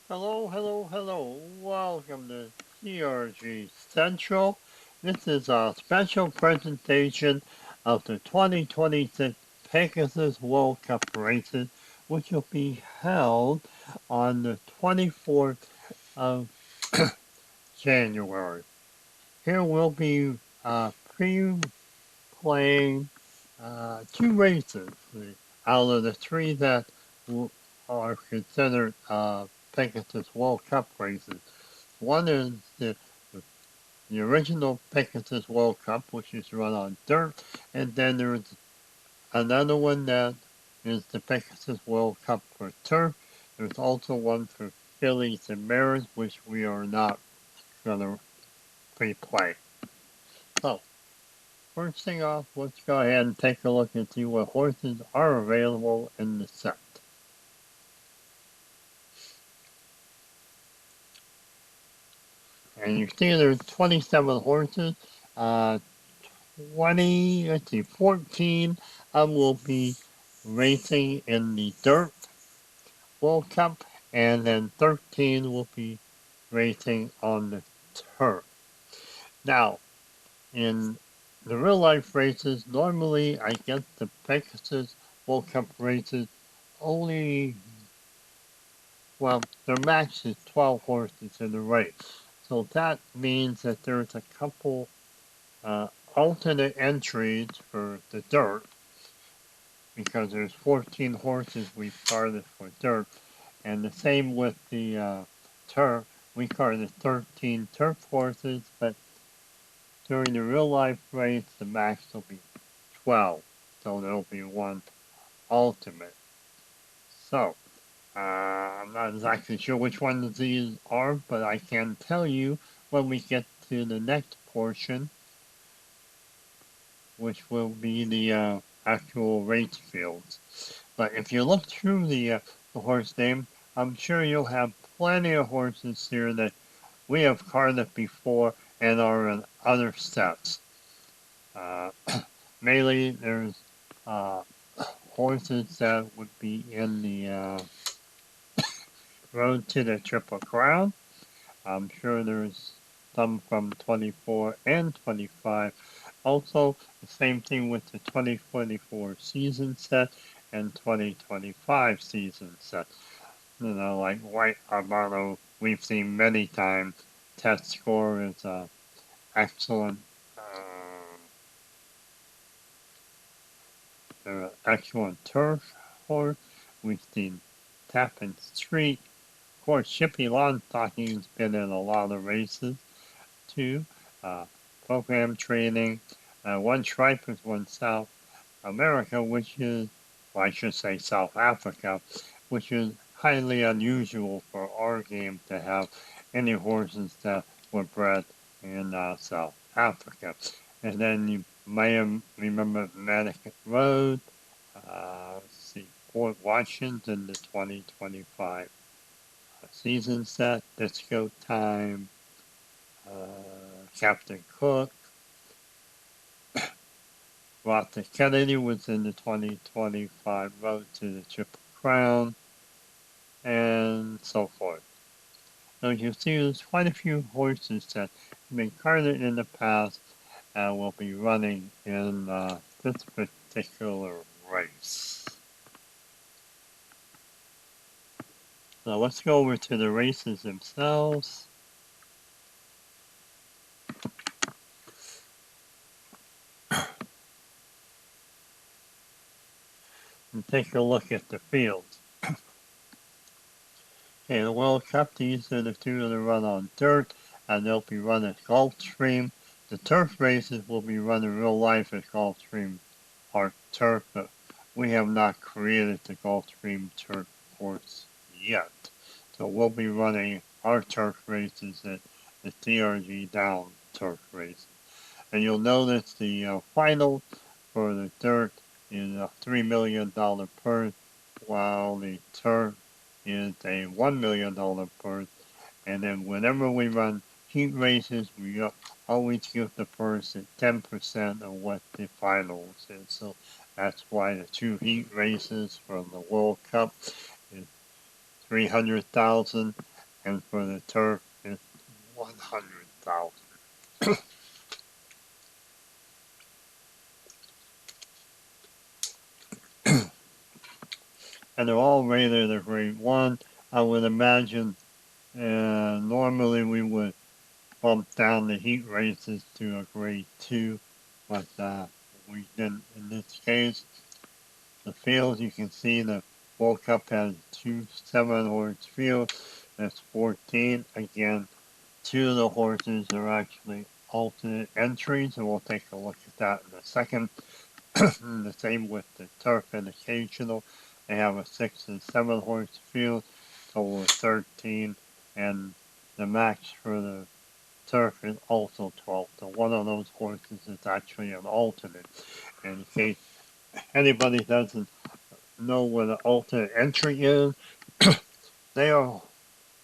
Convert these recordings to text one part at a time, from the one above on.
Hello, hello, hello. Welcome to TRG Central. This is a special presentation of the 2026 Pegasus World Cup races, which will be held on the 24th of January. Here we'll be pre-playing two races out of the three that are considered Pegasus World Cup races. One is the original Pegasus World Cup, which is run on dirt, and then there's another one that is the Pegasus World Cup for turf. There's also one for fillies and mares, which we are not going to pre-play. So, first thing off, let's go ahead and take a look and see what horses are available in the set. And you see there's 27 horses. Uh, 14 will be racing in the Dirt World Cup, and then 13 will be racing on the turf. Now, in the real life races, normally I guess the Pegasus World Cup races only, well, their max is 12 horses in the race. So that means that there's a couple uh, alternate entries for the dirt because there's 14 horses we carded for dirt, and the same with the turf. We carded 13 turf horses, but during the real life race, the max will be 12, so there'll be one ultimate. So, I'm not exactly sure which ones these are, but I can tell you when we get to the next portion, which will be the actual race fields. But if you look through the horse name, I'm sure you'll have plenty of horses here that we have carded before and are in other sets. Uh, mainly, there's uh, horses that would be in the Road to the Triple Crown. I'm sure there's some from 24 and 25. Also, the same thing with the 2024 season set and 2025 season set. You know, like White Armado, we've seen many times. Test score is excellent. They're excellent turf horse. We've seen Tappan Street. Of course, Chippy Lawn Stocking's been in a lot of races too. Uh, Program training. One Stripers, one South America, which is, well, I should say South Africa, which is highly unusual for our game to have any horses that were bred in South Africa. And then you may remember Connecticut Road, let's see, Fort Washington, the 2025 season set, Disco Time, Captain Cook, Roger Kennedy was in the 2025 Road to the Triple Crown, and so forth. So you see there's quite a few horses that have been carded in the past and will be running in this particular race. So let's go over to the races themselves and take a look at the fields. Okay, the World Cup, these are the two that are run on dirt, and they'll be run at Gulfstream. The turf races will be run in real life at Gulfstream Park Turf, but we have not created the Gulfstream Turf course yet. So we'll be running our turf races at the TRG Down turf race. And you'll notice the final for the dirt is a $3 million purse, while the turf is a $1 million purse. And then whenever we run heat races, we always give the purse at 10% of what the finals is. So that's why the two heat races from the World Cup is 300,000, and for the turf it's 100,000. And they're all rated at grade 1. I would imagine normally we would bump down the heat races to a grade 2, but we didn't in this case. The fields, you can see the World Cup has 2 7-horse fields. That's 14. Again, 2 of the horses are actually alternate entries, and we'll take a look at that in a second. The same with the turf and occasional. They have a 6 and 7-horse field, total of 13, and the max for the turf is also 12. So one of those horses is actually an alternate. And in case anybody doesn't know what an alternate entry is, they are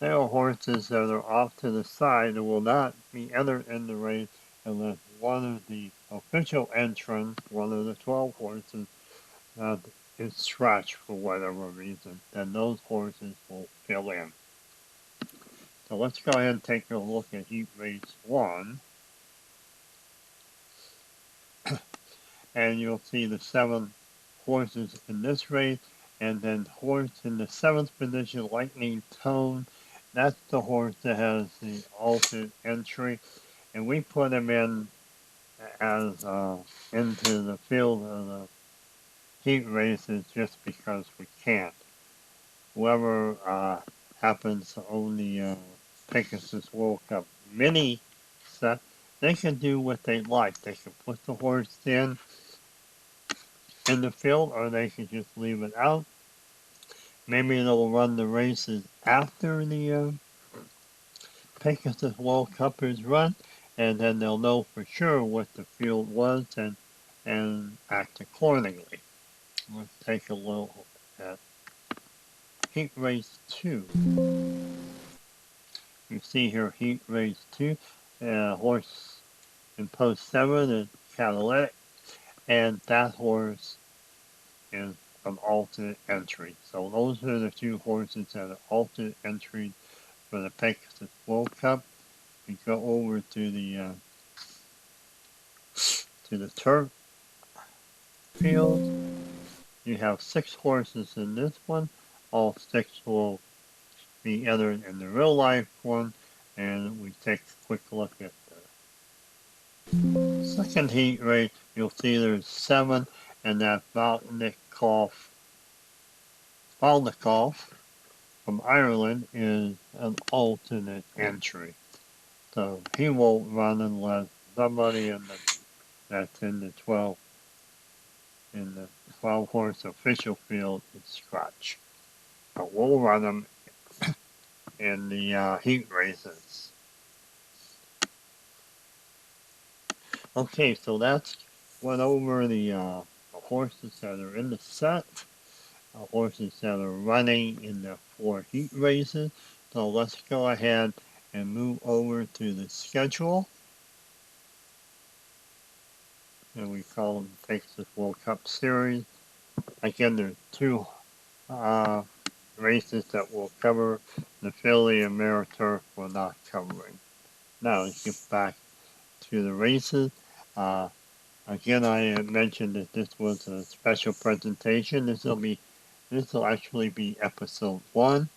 horses that are off to the side and will not be entered in the race unless one of the official entrants, one of the 12 horses, uh, is scratched for whatever reason. Then those horses will fill in. So let's go ahead and take a look at Heat Race 1. And you'll see the 7 horses in this race. And then horse in the 7th position, Lightning Tone. That's the horse that has the alternate entry. And we put him in as into the field of the heat races just because we can. Whoever happens to own the Pegasus World Cup mini set, they can do what they like. They can put the horse in the field, or they can just leave it out. Maybe they'll run the races after the Pegasus World Cup is run, and then they'll know for sure what the field was and act accordingly. Let's take a look at Heat Race 2. You see here Heat Race 2, horse in post 7 is Catalytic, and that horse is an alternate entry. So those are the 2 horses that are alternate entries for the Pegasus World Cup. We go over to the turf field. You have 6 horses in this one. All 6 will be entered in the real life one, and we take a quick look at the second heat race. You'll see there's 7, and that Balnikov from Ireland is an alternate entry. So he won't run unless somebody that's in the 12 horse official field is scratch. But we'll run them in the heat races. Okay, so that's went over the horses that are in the set, horses that are running in the 4 heat races. So let's go ahead and move over to the schedule. And we call them Pegasus World Cup Series. Again, there's 2 races that we'll cover. The Philly and Meriturf will not covering. Now let's get back to the races. Again, I mentioned that this was a special presentation. This will actually be episode 1.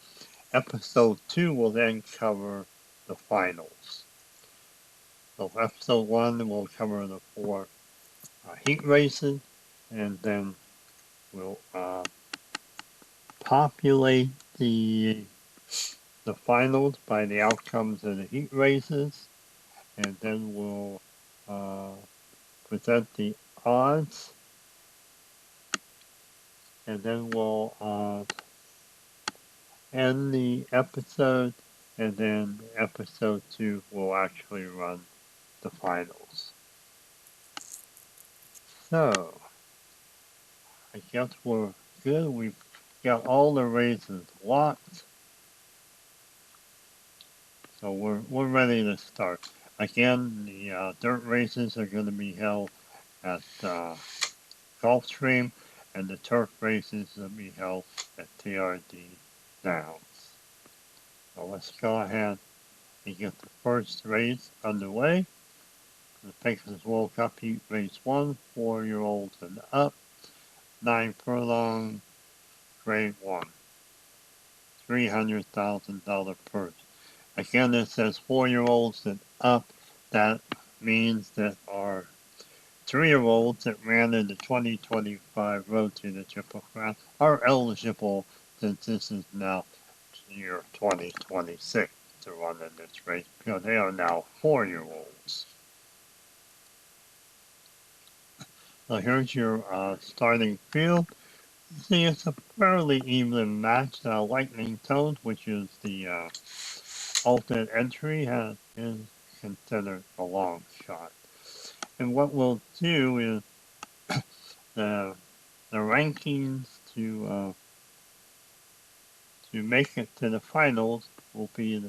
Episode 2 will then cover the finals. So episode 1 will cover the 4 heat races, and then we'll populate the finals by the outcomes of the heat races, and then we'll present the odds, and then we'll end the episode, and then episode 2 will actually run the finals. So, I guess we're good. We've got all the races locked, so we're ready to start. Again, the dirt races are going to be held at Gulfstream, and the turf races will be held at TRG Downs. So let's go ahead and get the first race underway. The Pegasus World Cup Heat Race 1, 4-year-olds and up, 9 furlong, grade 1, $300,000 purse. Again, it says 4-year-olds and up. That means that our 3-year-olds that ran in the 2025 Road to the Triple Crown are eligible since this is now year 2026 to run in this race because they are now 4-year-olds. So here's your starting field. You see, it's a fairly even match. Lightning Tones, which is the alternate entry, is considered a long shot. And what we'll do is the rankings to make it to the finals will be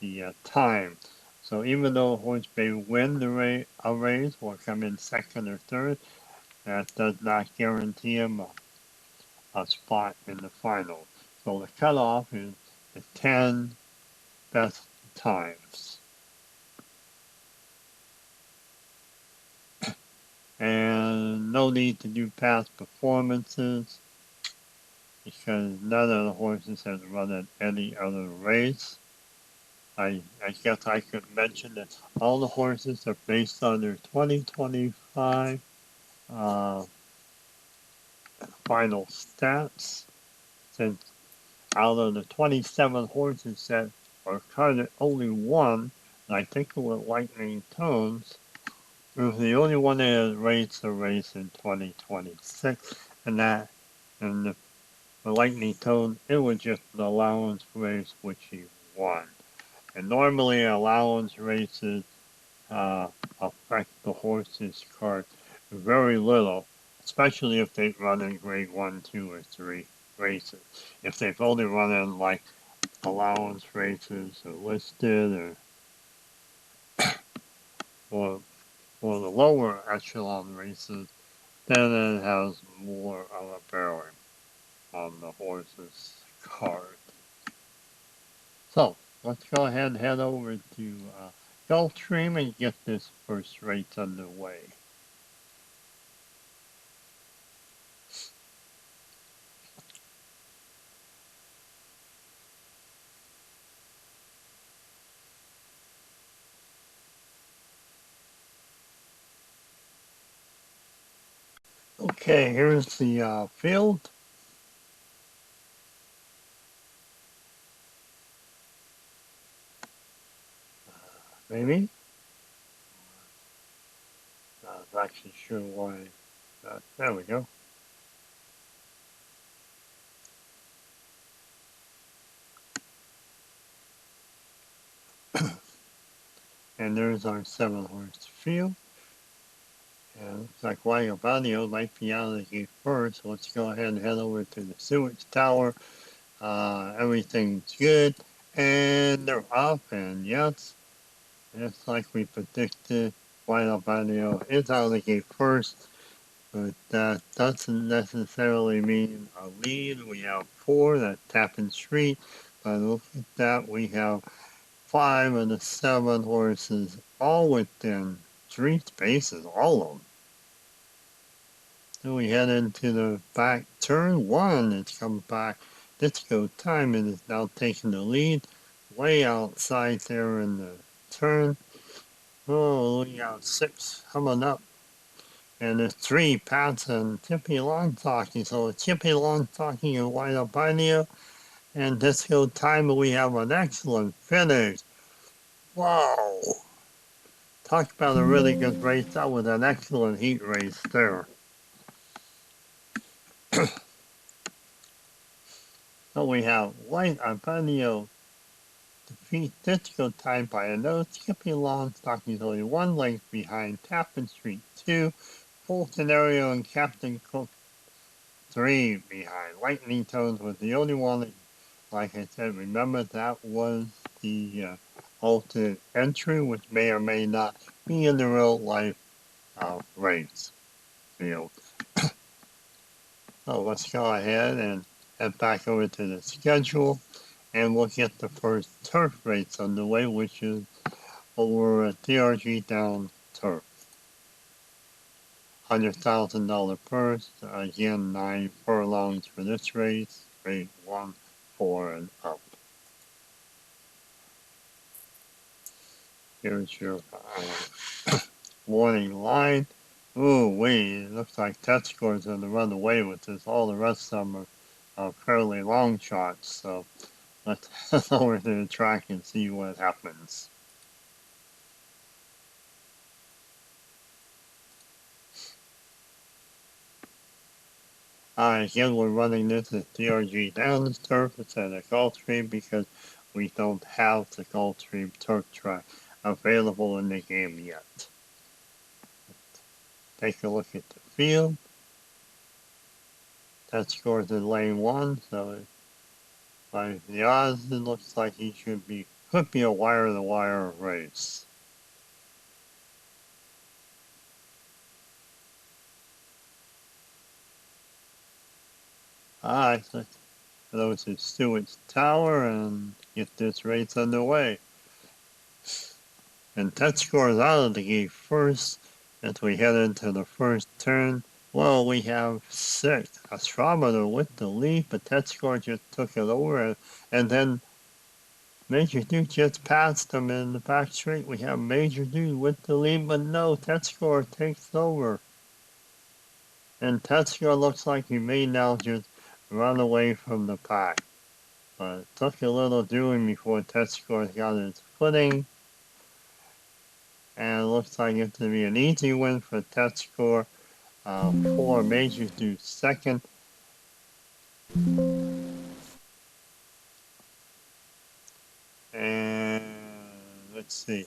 the time. So even though a horse may win a race or come in second or third, that does not guarantee him a spot in the final. So the cutoff is the 10 best times. And no need to do past performances because none of the horses has run at any other race. I guess I could mention that all the horses are based on their 2025 final stats. Since out of the 27 horses that are carded, only one, and I think it was Lightning Tones, was the only one that had raced a race in 2026, and the Lightning Tone, it was just an allowance race which he won. And normally allowance races affect the horse's card very little, especially if they run in grade 1, 2, or 3 races. If they've only run in like allowance races or listed or the lower echelon races, then it has more of a bearing on the horse's card. So let's go ahead and head over to Gulfstream and get this first race underway. Okay, here's the field. Maybe. Not actually sure why. There we go. And there's our 7-horse field. And it looks like Guayabano might be out of the gate first. So let's go ahead and head over to the sewage tower. Everything's good. And they're up. And yes, just like we predicted, Guayabano is out of the gate first. But that doesn't necessarily mean a lead. We have 4 that Tappan Street. But look at that. We have 5 of the 7 horses all within 3 spaces, all of them. Then we head into the back turn 1. It's come back. Disco Time is now taking the lead. Way outside there in the turn. Oh, we got 6 coming up. And there's 3 Pats and Chippy Longstocking. So Chippy Longstocking and White Albino and Disco Time, we have an excellent finish. Wow! Talk about a really good race. That was an excellent heat race there. So we have White Albino defeat Disco Time by a nose. Skippy Longstocking is only 1 length behind Tappan Street 2. Full Scenario and Captain Cook 3 behind. Lightning Tones was the only one that, like I said, remember that was the alternate entry, which may or may not be in the real life race field. So let's go ahead and head back over to the schedule. and we'll get the first turf race underway, which is over a TRG down turf. $100,000 purse. Again, 9 furlongs for this race. Grade 1, 4, and up. Here's your warning line. Ooh, wait, it looks like test scores are going to run away with this. All the rest of them are fairly long shots, so let's head over to the track and see what happens. Again, we're running this as TRG Downs turf instead of Gulfstream because we don't have the Gulfstream turf track available in the game yet. Take a look at the field. That scores in lane 1, so by the odds, it looks like he could be a wire-to-wire race. Alright, so those is Stewart's Tower and get this race underway. And that scores out of the gate first as we head into the first turn. Well, we have 6. Astrometer with the lead, but that score just took it over, and then Major Duke just passed him in the back straight. We have Major Duke with the lead, but no, Tetscore takes over. And Tetscore looks like he may now just run away from the pack. But it took a little doing before Tetscore got his footing. And it looks like it's going to be an easy win for Tetscore. 4 Major Duke second. And let's see.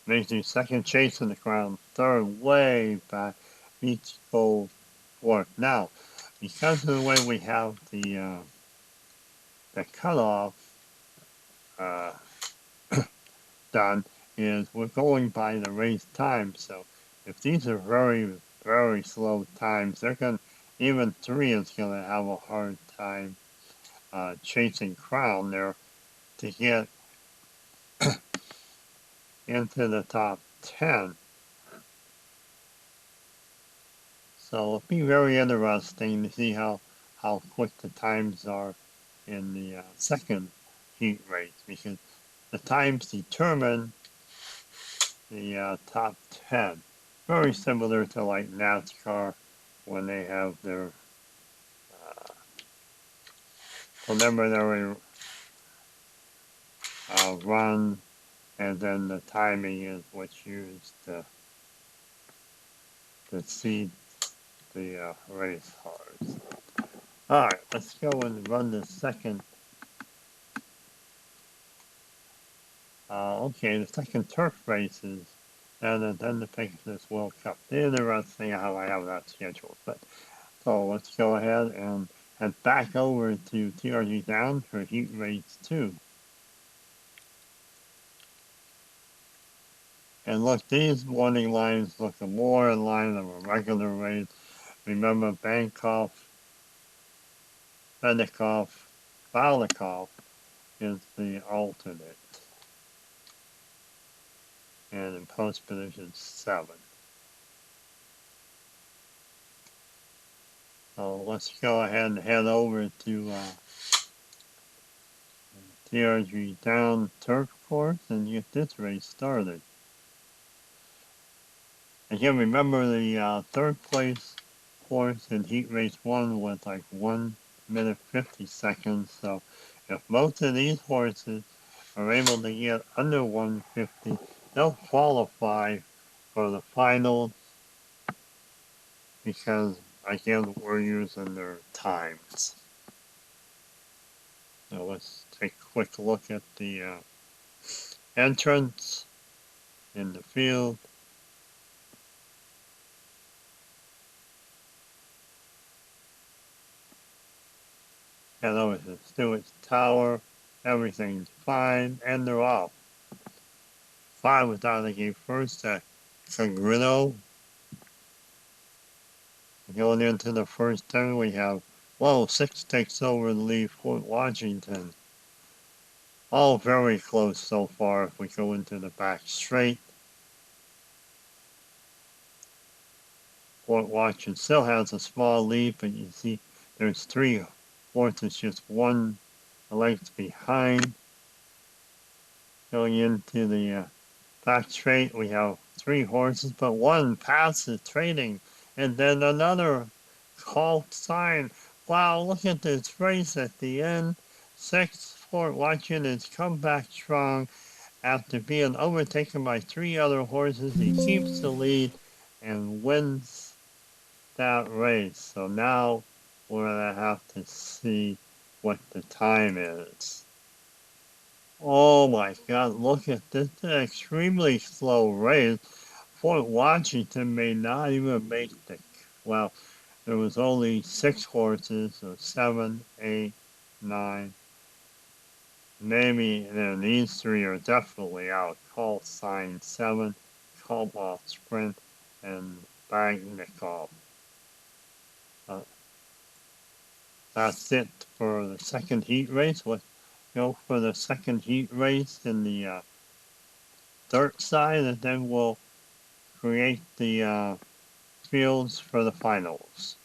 Major second, chasing the ground. Third, way back. Beach Cove fourth. Now, because of the way we have the cutoff done, is we're going by the race time. So if these are very, very slow times, they're going even 3 is going to have a hard time chasing Crown there to get into the top 10. So it'll be very interesting to see how quick the times are in the second heat race, because the times determine the top 10. Very similar to like NASCAR when they have their preliminary run, and then the timing is what's used to seed the race cars. Alright, let's go and run the second. Okay, the second turf races, and then the Pegasus World Cup. Interesting how I have that scheduled. But so let's go ahead and head back over to TRG Down for heat race 2. And look, these warning lines look more in line of a regular race. Remember, Bankhoff, Benikoff, Balikoff is the alternate. And in post position 7. So let's go ahead and head over to TRG Down turf course and get this race started. Again, remember the third place horse in heat race 1 was like 1 minute 50 seconds. So if most of these horses are able to get under 150, they'll qualify for the final, because again we're using their times. So let's take a quick look at the entrance in the field. Head over to Stewart's Tower. Everything's fine, and they're off. 5 was out of the gate first at Congrito. Going into the first turn, we have, 6 takes over the lead, Fort Washington. all very close so far. If we go into the back straight, Fort Washington still has a small lead, but you see there's 3 horses just 1 length behind. Going into the back straight, we have 3 horses, but 1 passes trading, and then another called sign. Wow, look at this race at the end. 6 Fort Washington has come back strong after being overtaken by 3 other horses. He keeps the lead and wins that race. So now we're going to have to see what the time is. Oh my God, look at this extremely slow race. Fort Washington may not even make well, there was only 6 horses, so 7, 8, 9. Maybe then these 3 are definitely out. Call sign 7, Cobalt Sprint, and Bagnikov. Uh, that's it for the second heat race. Let's go for the second heat race in the dirt side, and then we'll create the fields for the finals.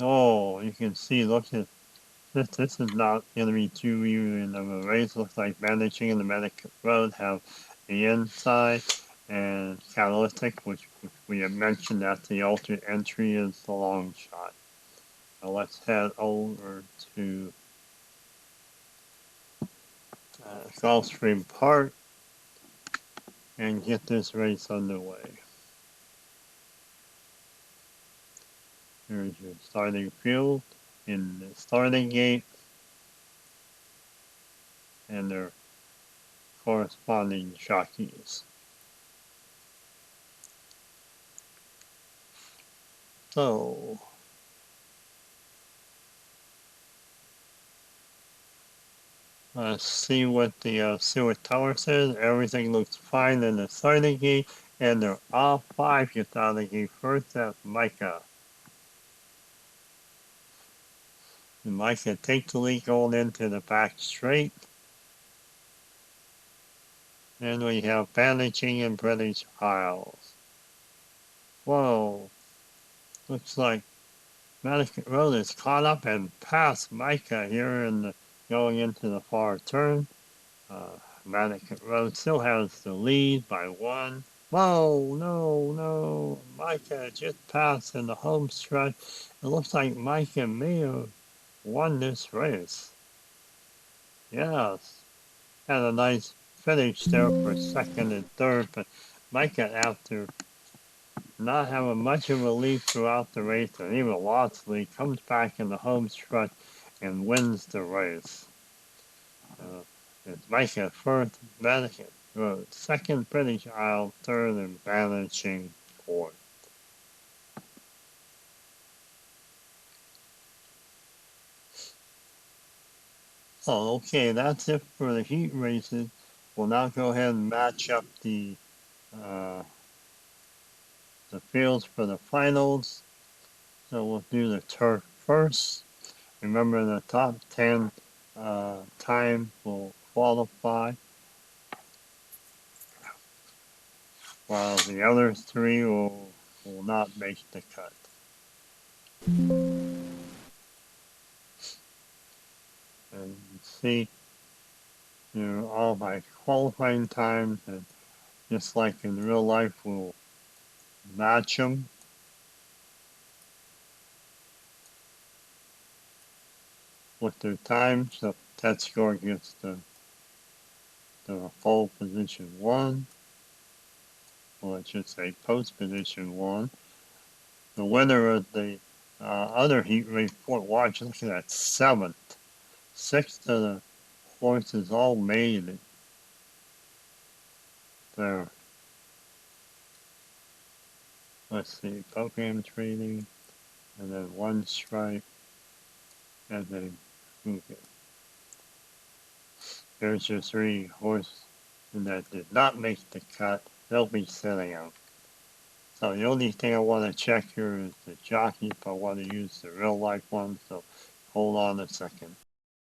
Oh, you can see, look at this. This is not going to be too even of a race. Looks like Managing and the Medic Road have the inside and Catalytic, which we have mentioned that the alternate entry is the long shot. So let's head over to Gulfstream Park and get this race underway. Here's your starting field in the starting gate and their corresponding jockeys. So let's see what the Stewart Tower says. Everything looks fine in the starting gate, and they're all 5 get out of the gate first. That's Micah. And Micah takes the lead going into the back straight. Then we have Bandaging and British Isles. Whoa, looks like Medic Road is caught up and past Micah here going into the far turn. Medic Road still has the lead by 1. Whoa, no. Micah just passed in the home stretch. It looks like Micah may have won this race. Yes, had a nice finish there for second and third, but Micah, after not having much of a lead throughout the race and even lost lead, comes back in the home stretch and wins the race. It's Micah first, Vatican Road, second British Isle, third, and Vanishing fourth. Oh, okay, that's it for the heat races. We'll now go ahead and match up uh, the fields for the finals. So we'll do the turf first. Remember, the top 10 time will qualify, while the other 3 will not make the cut. And see, all my qualifying times, and just like in real life, we'll match them. With their times, the test score gets the full position 1, or I should say post position 1. The winner of the other heat race, Fort Washington, look at that, 7th. 6 of the horses all made it there. Let's see, program training, and then 1 strike, and then okay. There's your 3 horses that did not make the cut. They'll be sitting out. So the only thing I want to check here is the jockey if I want to use the real life one. So Hold on a second.